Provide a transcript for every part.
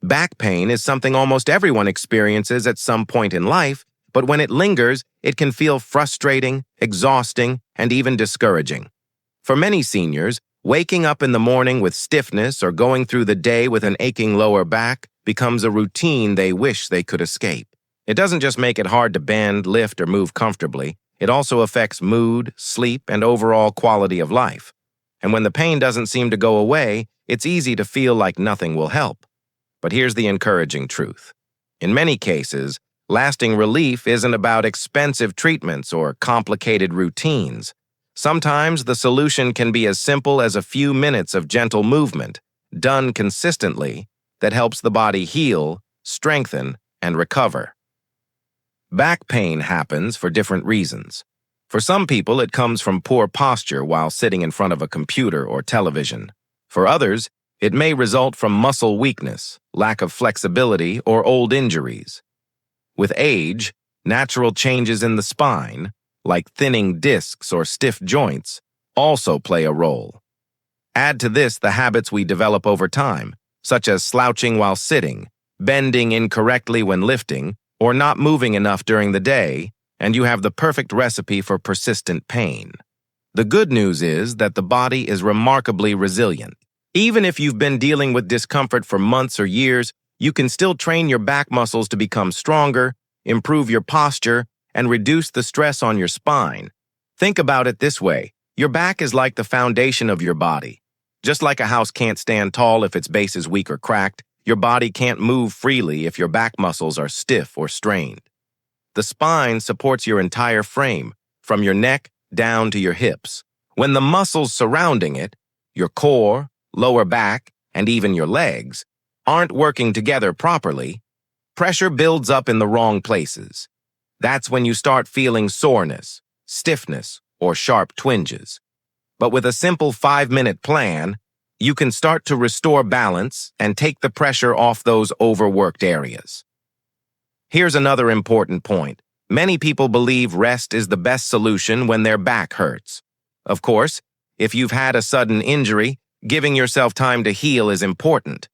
Back pain is something almost everyone experiences at some point in life, but when it lingers, it can feel frustrating, exhausting, and even discouraging. For many seniors, waking up in the morning with stiffness or going through the day with an aching lower back becomes a routine they wish they could escape. It doesn't just make it hard to bend, lift, or move comfortably. It also affects mood, sleep, and overall quality of life. And when the pain doesn't seem to go away, it's easy to feel like nothing will help. But here's the encouraging truth. In many cases, lasting relief isn't about expensive treatments or complicated routines. Sometimes the solution can be as simple as a few minutes of gentle movement, done consistently, that helps the body heal, strengthen, and recover. Back pain happens for different reasons. For some people, it comes from poor posture while sitting in front of a computer or television. For others, it may result from muscle weakness, lack of flexibility, or old injuries. With age, natural changes in the spine, like thinning discs or stiff joints, also play a role. Add to this the habits we develop over time, such as slouching while sitting, bending incorrectly when lifting, or not moving enough during the day, and you have the perfect recipe for persistent pain. The good news is that the body is remarkably resilient. Even if you've been dealing with discomfort for months or years, you can still train your back muscles to become stronger, improve your posture, and reduce the stress on your spine. Think about it this way. Your back is like the foundation of your body. Just like a house can't stand tall if its base is weak or cracked, your body can't move freely if your back muscles are stiff or strained. The spine supports your entire frame, from your neck down to your hips. When the muscles surrounding it, your core, lower back, and even your legs, aren't working together properly, pressure builds up in the wrong places. That's when you start feeling soreness, stiffness, or sharp twinges. But with a simple 5-minute plan, you can start to restore balance and take the pressure off those overworked areas. Here's another important point. Many people believe rest is the best solution when their back hurts. Of course, if you've had a sudden injury, giving yourself time to heal is important.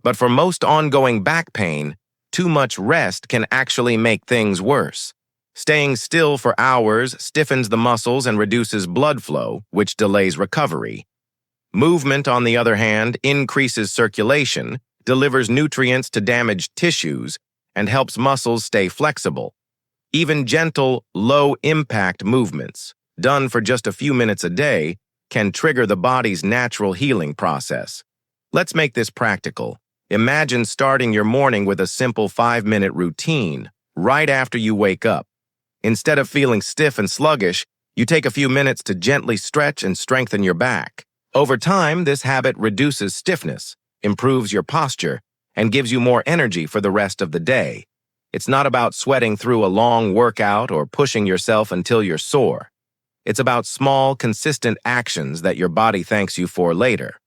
But for most ongoing back pain, too much rest can actually make things worse. Staying still for hours stiffens the muscles and reduces blood flow, which delays recovery. Movement, on the other hand, increases circulation, delivers nutrients to damaged tissues, and helps muscles stay flexible. Even gentle, low-impact movements, done for just a few minutes a day, can trigger the body's natural healing process. Let's make this practical. Imagine starting your morning with a simple 5-minute routine right after you wake up. Instead of feeling stiff and sluggish, you take a few minutes to gently stretch and strengthen your back. Over time, this habit reduces stiffness, improves your posture, and gives you more energy for the rest of the day. It's not about sweating through a long workout or pushing yourself until you're sore. It's about small, consistent actions that your body thanks you for later.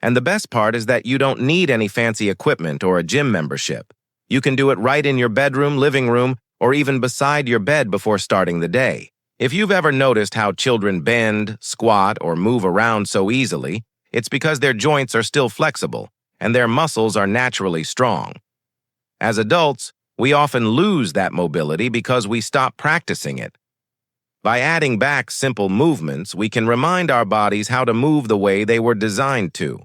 And the best part is that you don't need any fancy equipment or a gym membership. You can do it right in your bedroom, living room, or even beside your bed before starting the day. If you've ever noticed how children bend, squat, or move around so easily, it's because their joints are still flexible and their muscles are naturally strong. As adults, we often lose that mobility because we stop practicing it. By adding back simple movements, we can remind our bodies how to move the way they were designed to.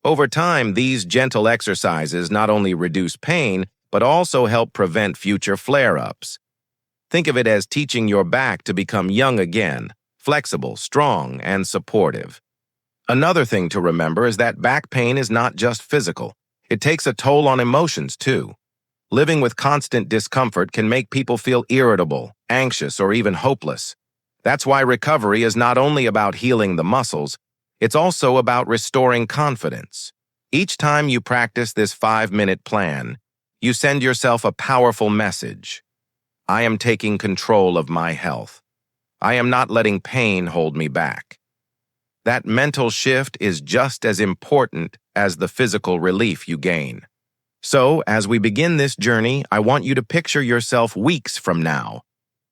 Over time, these gentle exercises not only reduce pain, but also help prevent future flare-ups. Think of it as teaching your back to become young again, flexible, strong, and supportive. Another thing to remember is that back pain is not just physical. It takes a toll on emotions, too. Living with constant discomfort can make people feel irritable, anxious, or even hopeless. That's why recovery is not only about healing the muscles, it's also about restoring confidence. Each time you practice this 5-minute plan, you send yourself a powerful message. I am taking control of my health. I am not letting pain hold me back. That mental shift is just as important as the physical relief you gain. So, as we begin this journey, I want you to picture yourself weeks from now,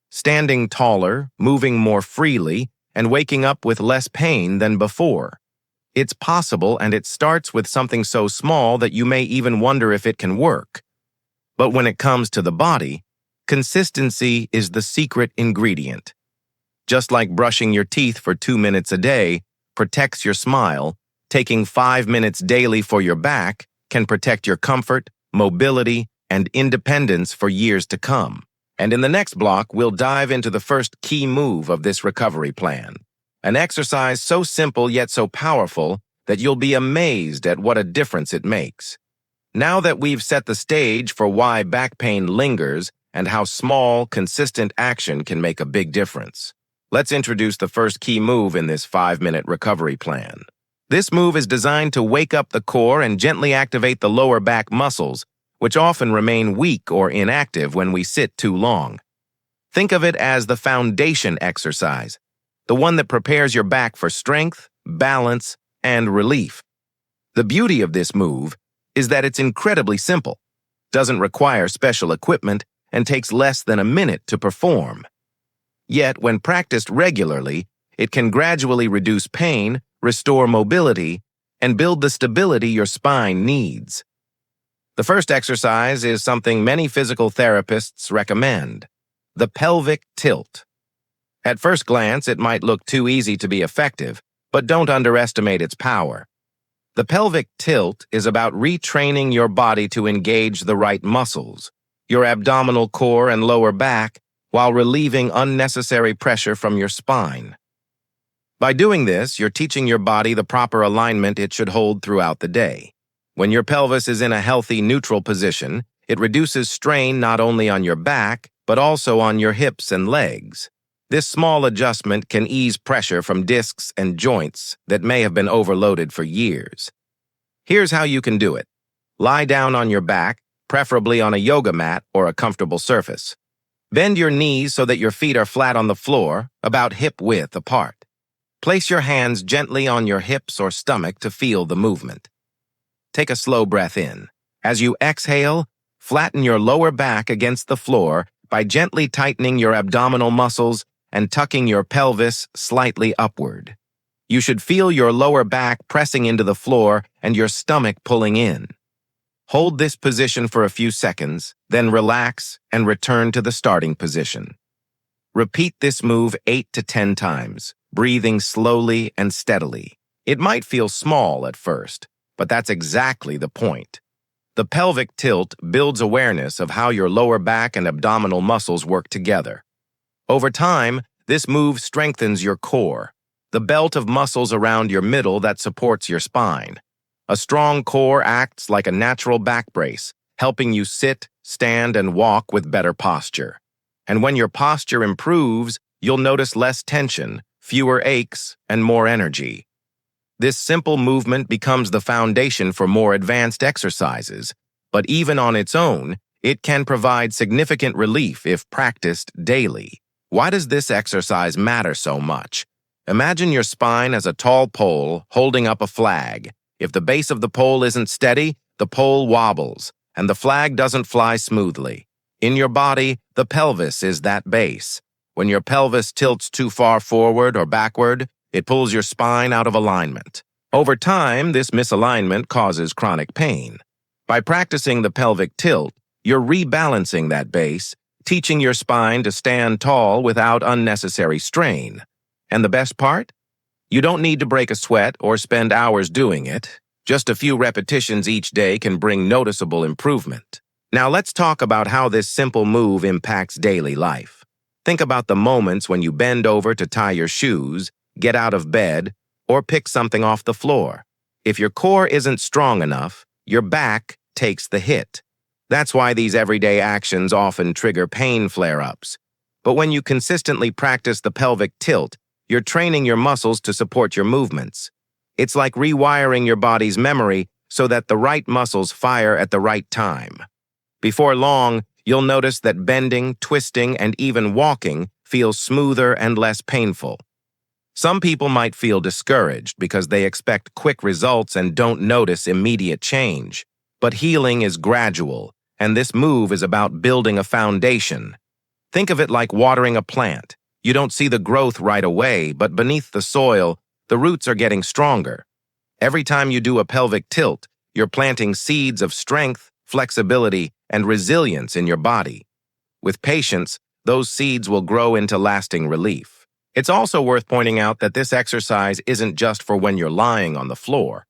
standing taller, moving more freely, and waking up with less pain than before. It's possible, and it starts with something so small that you may even wonder if it can work. But when it comes to the body, consistency is the secret ingredient. Just like brushing your teeth for 2 minutes a day protects your smile, taking 5 minutes daily for your back can protect your comfort, mobility, and independence for years to come. And in the next block, we'll dive into the first key move of this recovery plan. An exercise so simple yet so powerful that you'll be amazed at what a difference it makes. Now that we've set the stage for why back pain lingers and how small, consistent action can make a big difference, let's introduce the first key move in this 5-minute recovery plan. This move is designed to wake up the core and gently activate the lower back muscles, which often remain weak or inactive when we sit too long. Think of it as the foundation exercise, the one that prepares your back for strength, balance, and relief. The beauty of this move is that it's incredibly simple, doesn't require special equipment, and takes less than a minute to perform. Yet, when practiced regularly, it can gradually reduce pain, restore mobility, and build the stability your spine needs. The first exercise is something many physical therapists recommend: the pelvic tilt. At first glance, it might look too easy to be effective, but don't underestimate its power. The pelvic tilt is about retraining your body to engage the right muscles, your abdominal core and lower back, while relieving unnecessary pressure from your spine. By doing this, you're teaching your body the proper alignment it should hold throughout the day. When your pelvis is in a healthy, neutral position, it reduces strain not only on your back, but also on your hips and legs. This small adjustment can ease pressure from discs and joints that may have been overloaded for years. Here's how you can do it. Lie down on your back, preferably on a yoga mat or a comfortable surface. Bend your knees so that your feet are flat on the floor, about hip-width apart. Place your hands gently on your hips or stomach to feel the movement. Take a slow breath in. As you exhale, flatten your lower back against the floor by gently tightening your abdominal muscles and tucking your pelvis slightly upward. You should feel your lower back pressing into the floor and your stomach pulling in. Hold this position for a few seconds, then relax and return to the starting position. Repeat this move 8 to 10 times, breathing slowly and steadily. It might feel small at first, but that's exactly the point. The pelvic tilt builds awareness of how your lower back and abdominal muscles work together. Over time, this move strengthens your core, the belt of muscles around your middle that supports your spine. A strong core acts like a natural back brace, helping you sit, stand, and walk with better posture. And when your posture improves, you'll notice less tension, fewer aches, and more energy. This simple movement becomes the foundation for more advanced exercises, but even on its own, it can provide significant relief if practiced daily. Why does this exercise matter so much? Imagine your spine as a tall pole holding up a flag. If the base of the pole isn't steady, the pole wobbles, and the flag doesn't fly smoothly. In your body, the pelvis is that base. When your pelvis tilts too far forward or backward, it pulls your spine out of alignment. Over time, this misalignment causes chronic pain. By practicing the pelvic tilt, you're rebalancing that base, teaching your spine to stand tall without unnecessary strain. And the best part? You don't need to break a sweat or spend hours doing it. Just a few repetitions each day can bring noticeable improvement. Now let's talk about how this simple move impacts daily life. Think about the moments when you bend over to tie your shoes, get out of bed, or pick something off the floor. If your core isn't strong enough, your back takes the hit. That's why these everyday actions often trigger pain flare-ups. But when you consistently practice the pelvic tilt, you're training your muscles to support your movements. It's like rewiring your body's memory so that the right muscles fire at the right time. Before long, you'll notice that bending, twisting, and even walking feels smoother and less painful. Some people might feel discouraged because they expect quick results and don't notice immediate change. But healing is gradual, and this move is about building a foundation. Think of it like watering a plant. You don't see the growth right away, but beneath the soil, the roots are getting stronger. Every time you do a pelvic tilt, you're planting seeds of strength, flexibility, and resilience in your body. With patience, those seeds will grow into lasting relief. It's also worth pointing out that this exercise isn't just for when you're lying on the floor.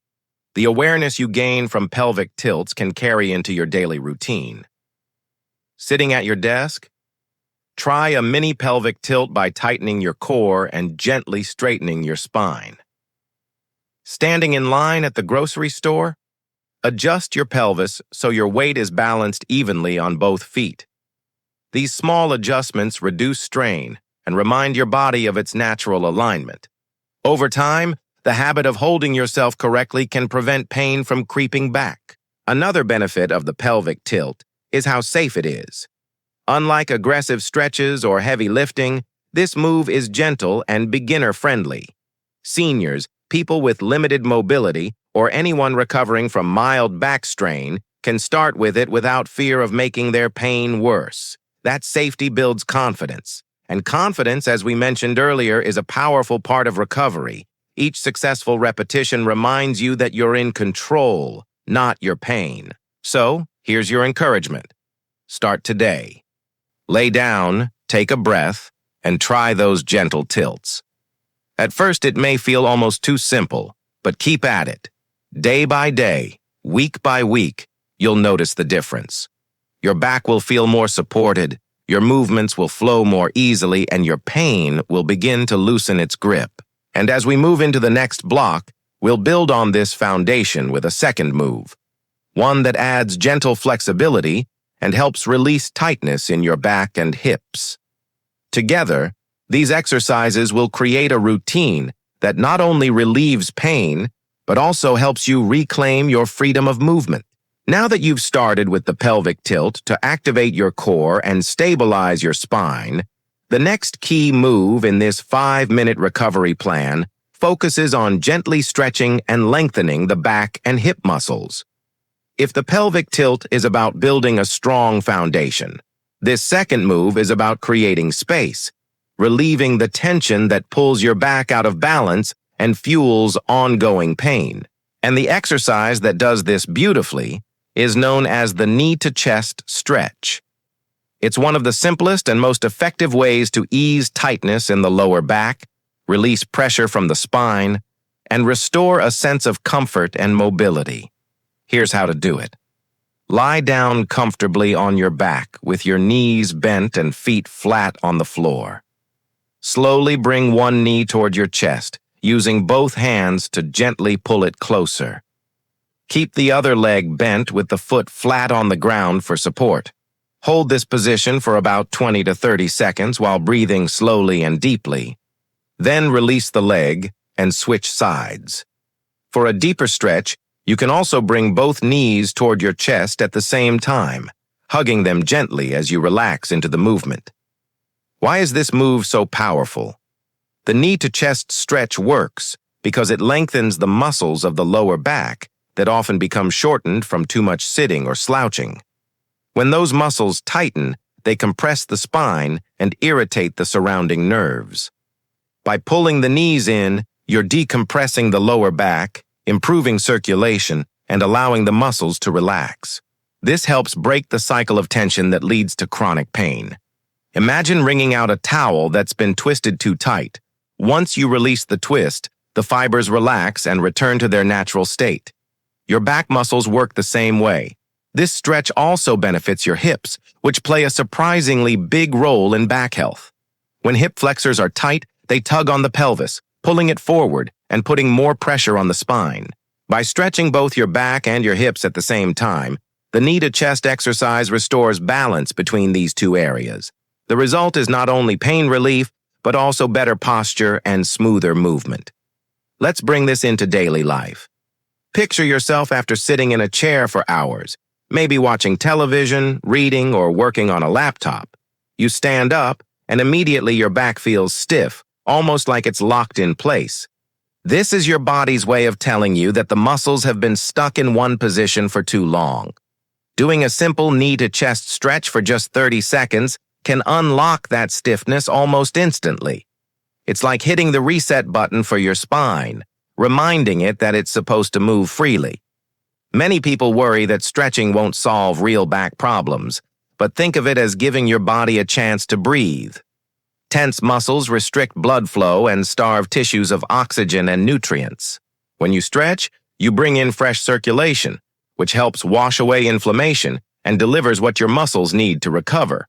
The awareness you gain from pelvic tilts can carry into your daily routine. Sitting at your desk? Try a mini pelvic tilt by tightening your core and gently straightening your spine. Standing in line at the grocery store? Adjust your pelvis so your weight is balanced evenly on both feet. These small adjustments reduce strain and remind your body of its natural alignment. Over time, the habit of holding yourself correctly can prevent pain from creeping back. Another benefit of the pelvic tilt is how safe it is. Unlike aggressive stretches or heavy lifting, this move is gentle and beginner-friendly. Seniors, people with limited mobility, or anyone recovering from mild back strain can start with it without fear of making their pain worse. That safety builds confidence. And confidence, as we mentioned earlier, is a powerful part of recovery. Each successful repetition reminds you that you're in control, not your pain. So, here's your encouragement. Start today. Lay down, take a breath, and try those gentle tilts. At first, it may feel almost too simple, but keep at it. Day by day, week by week, you'll notice the difference. Your back will feel more supported, your movements will flow more easily, and your pain will begin to loosen its grip. And as we move into the next block, we'll build on this foundation with a second move, one that adds gentle flexibility and helps release tightness in your back and hips. Together, these exercises will create a routine that not only relieves pain, but also helps you reclaim your freedom of movement. Now that you've started with the pelvic tilt to activate your core and stabilize your spine, the next key move in this 5-minute recovery plan focuses on gently stretching and lengthening the back and hip muscles. If the pelvic tilt is about building a strong foundation, this second move is about creating space, relieving the tension that pulls your back out of balance and fuels ongoing pain. And the exercise that does this beautifully is known as the knee-to-chest stretch. It's one of the simplest and most effective ways to ease tightness in the lower back, release pressure from the spine, and restore a sense of comfort and mobility. Here's how to do it. Lie down comfortably on your back with your knees bent and feet flat on the floor. Slowly bring one knee toward your chest, using both hands to gently pull it closer. Keep the other leg bent with the foot flat on the ground for support. Hold this position for about 20 to 30 seconds while breathing slowly and deeply. Then release the leg and switch sides. For a deeper stretch, you can also bring both knees toward your chest at the same time, hugging them gently as you relax into the movement. Why is this move so powerful? The knee-to-chest stretch works because it lengthens the muscles of the lower back that often become shortened from too much sitting or slouching. When those muscles tighten, they compress the spine and irritate the surrounding nerves. By pulling the knees in, you're decompressing the lower back, improving circulation, and allowing the muscles to relax. This helps break the cycle of tension that leads to chronic pain. Imagine wringing out a towel that's been twisted too tight. Once you release the twist, the fibers relax and return to their natural state. Your back muscles work the same way. This stretch also benefits your hips, which play a surprisingly big role in back health. When hip flexors are tight, they tug on the pelvis, pulling it forward and putting more pressure on the spine. By stretching both your back and your hips at the same time, the knee-to-chest exercise restores balance between these two areas. The result is not only pain relief, but also better posture and smoother movement. Let's bring this into daily life. Picture yourself after sitting in a chair for hours, maybe watching television, reading, or working on a laptop. You stand up, and immediately your back feels stiff, almost like it's locked in place. This is your body's way of telling you that the muscles have been stuck in one position for too long. Doing a simple knee-to-chest stretch for just 30 seconds can unlock that stiffness almost instantly. It's like hitting the reset button for your spine, reminding it that it's supposed to move freely. Many people worry that stretching won't solve real back problems, but think of it as giving your body a chance to breathe. Tense muscles restrict blood flow and starve tissues of oxygen and nutrients. When you stretch, you bring in fresh circulation, which helps wash away inflammation and delivers what your muscles need to recover.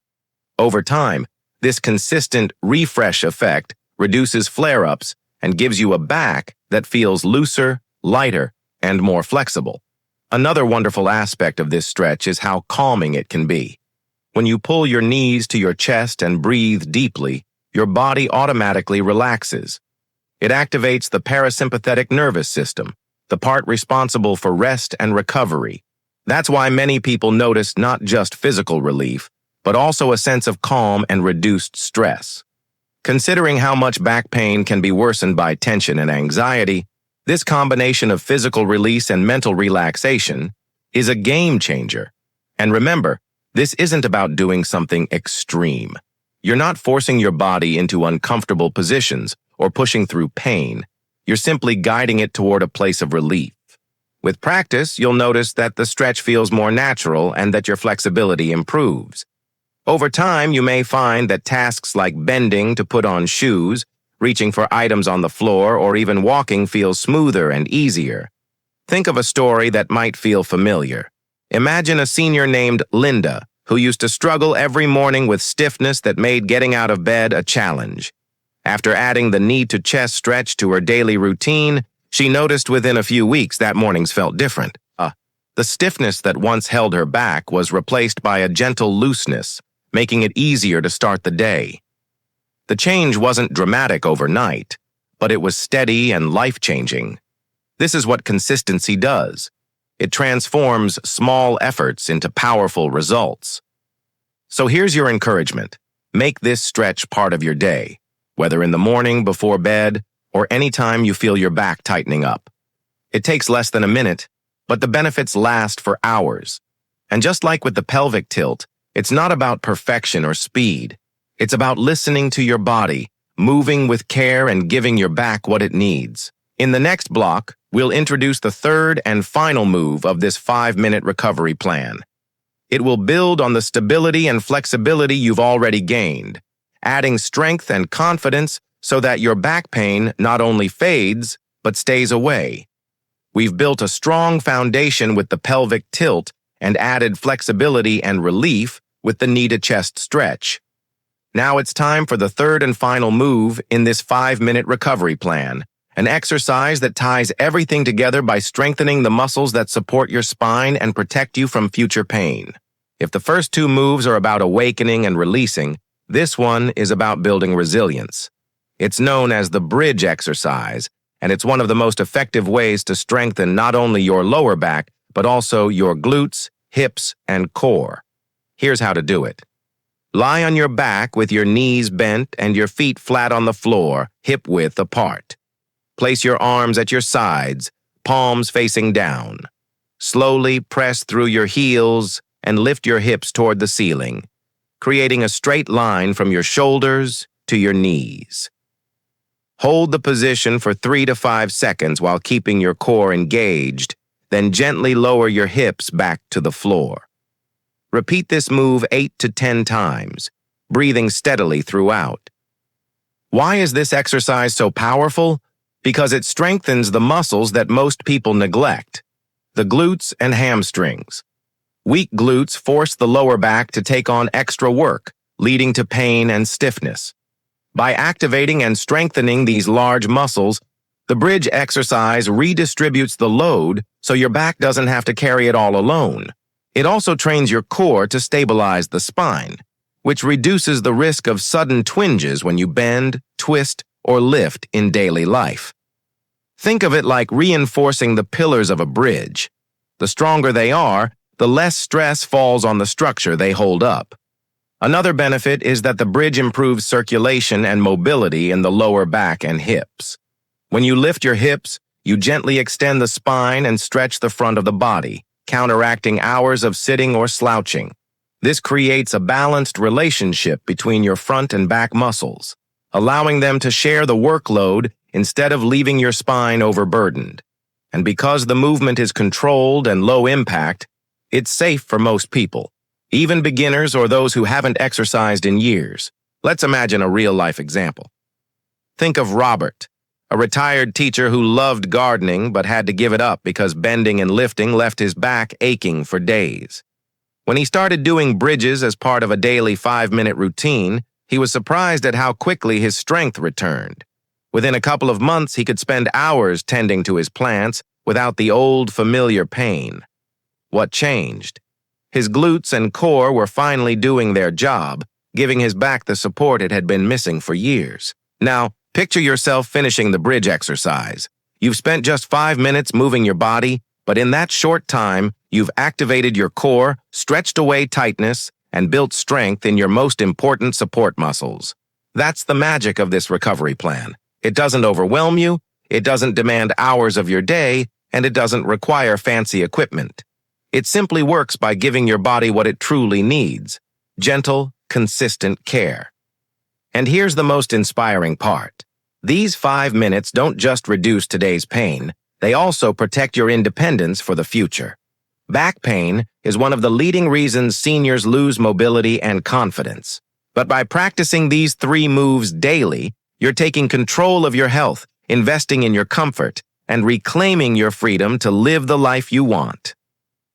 Over time, this consistent refresh effect reduces flare-ups and gives you a back that feels looser, lighter, and more flexible. Another wonderful aspect of this stretch is how calming it can be. When you pull your knees to your chest and breathe deeply, your body automatically relaxes. It activates the parasympathetic nervous system, the part responsible for rest and recovery. That's why many people notice not just physical relief, but also a sense of calm and reduced stress. Considering how much back pain can be worsened by tension and anxiety, this combination of physical release and mental relaxation is a game changer. And remember, this isn't about doing something extreme. You're not forcing your body into uncomfortable positions or pushing through pain. You're simply guiding it toward a place of relief. With practice, you'll notice that the stretch feels more natural and that your flexibility improves. Over time, you may find that tasks like bending to put on shoes, reaching for items on the floor, or even walking feels smoother and easier. Think of a story that might feel familiar. Imagine a senior named Linda, who used to struggle every morning with stiffness that made getting out of bed a challenge. After adding the knee-to-chest stretch to her daily routine, she noticed within a few weeks that mornings felt different. The stiffness that once held her back was replaced by a gentle looseness, making it easier to start the day. The change wasn't dramatic overnight, but it was steady and life-changing. This is what consistency does. It transforms small efforts into powerful results. So here's your encouragement. Make this stretch part of your day, whether in the morning before bed or anytime you feel your back tightening up. It takes less than a minute, but the benefits last for hours. And just like with the pelvic tilt, it's not about perfection or speed. It's about listening to your body, moving with care, and giving your back what it needs. In the next block, we'll introduce the third and final move of this 5-minute recovery plan. It will build on the stability and flexibility you've already gained, adding strength and confidence so that your back pain not only fades, but stays away. We've built a strong foundation with the pelvic tilt and added flexibility and relief with the knee-to-chest stretch. Now it's time for the third and final move in this 5-minute recovery plan, an exercise that ties everything together by strengthening the muscles that support your spine and protect you from future pain. If the first two moves are about awakening and releasing, this one is about building resilience. It's known as the bridge exercise, and it's one of the most effective ways to strengthen not only your lower back, but also your glutes, hips, and core. Here's how to do it. Lie on your back with your knees bent and your feet flat on the floor, hip-width apart. Place your arms at your sides, palms facing down. Slowly press through your heels and lift your hips toward the ceiling, creating a straight line from your shoulders to your knees. Hold the position for 3 to 5 seconds while keeping your core engaged, then gently lower your hips back to the floor. Repeat this move 8 to 10 times, breathing steadily throughout. Why is this exercise so powerful? Because it strengthens the muscles that most people neglect, the glutes and hamstrings. Weak glutes force the lower back to take on extra work, leading to pain and stiffness. By activating and strengthening these large muscles, the bridge exercise redistributes the load so your back doesn't have to carry it all alone. It also trains your core to stabilize the spine, which reduces the risk of sudden twinges when you bend, twist, or lift in daily life. Think of it like reinforcing the pillars of a bridge. The stronger they are, the less stress falls on the structure they hold up. Another benefit is that the bridge improves circulation and mobility in the lower back and hips. When you lift your hips, you gently extend the spine and stretch the front of the body, counteracting hours of sitting or slouching. This creates a balanced relationship between your front and back muscles, allowing them to share the workload instead of leaving your spine overburdened. And because the movement is controlled and low impact, it's safe for most people, even beginners or those who haven't exercised in years. Let's imagine a real-life example. Think of Robert, a retired teacher who loved gardening but had to give it up because bending and lifting left his back aching for days. When he started doing bridges as part of a daily 5-minute routine, he was surprised at how quickly his strength returned. Within a couple of months, he could spend hours tending to his plants without the old, familiar pain. What changed? His glutes and core were finally doing their job, giving his back the support it had been missing for years. Now, picture yourself finishing the bridge exercise. You've spent just 5 minutes moving your body, but in that short time, you've activated your core, stretched away tightness, and built strength in your most important support muscles. That's the magic of this recovery plan. It doesn't overwhelm you, it doesn't demand hours of your day, and it doesn't require fancy equipment. It simply works by giving your body what it truly needs: gentle, consistent care. And here's the most inspiring part. These 5 minutes don't just reduce today's pain, they also protect your independence for the future. Back pain is one of the leading reasons seniors lose mobility and confidence. But by practicing these 3 moves daily, you're taking control of your health, investing in your comfort, and reclaiming your freedom to live the life you want.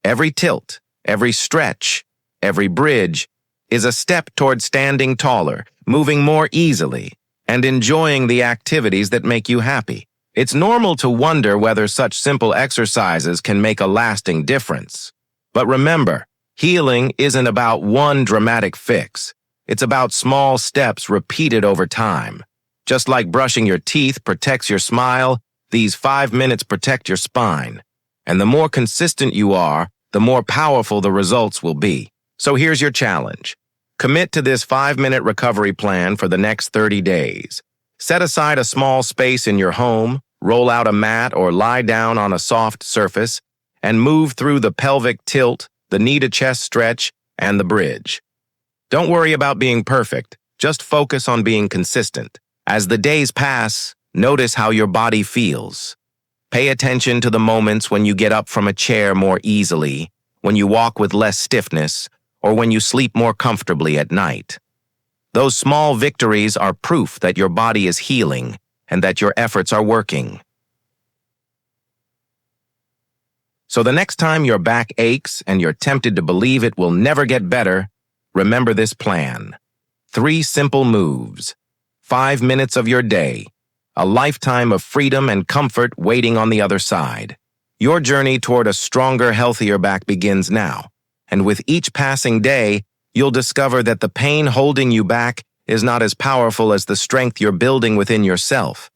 Every tilt, every stretch, every bridge is a step toward standing taller, moving more easily, and enjoying the activities that make you happy. It's normal to wonder whether such simple exercises can make a lasting difference. But remember, healing isn't about one dramatic fix. It's about small steps repeated over time. Just like brushing your teeth protects your smile, these 5 minutes protect your spine. And the more consistent you are, the more powerful the results will be. So here's your challenge. Commit to this 5-minute recovery plan for the next 30 days. Set aside a small space in your home, roll out a mat or lie down on a soft surface, and move through the pelvic tilt, the knee-to-chest stretch, and the bridge. Don't worry about being perfect, just focus on being consistent. As the days pass, notice how your body feels. Pay attention to the moments when you get up from a chair more easily, when you walk with less stiffness, or when you sleep more comfortably at night. Those small victories are proof that your body is healing and that your efforts are working. So the next time your back aches and you're tempted to believe it will never get better, remember this plan. 3 simple moves, 5 minutes of your day, a lifetime of freedom and comfort waiting on the other side. Your journey toward a stronger, healthier back begins now, and with each passing day, you'll discover that the pain holding you back is not as powerful as the strength you're building within yourself.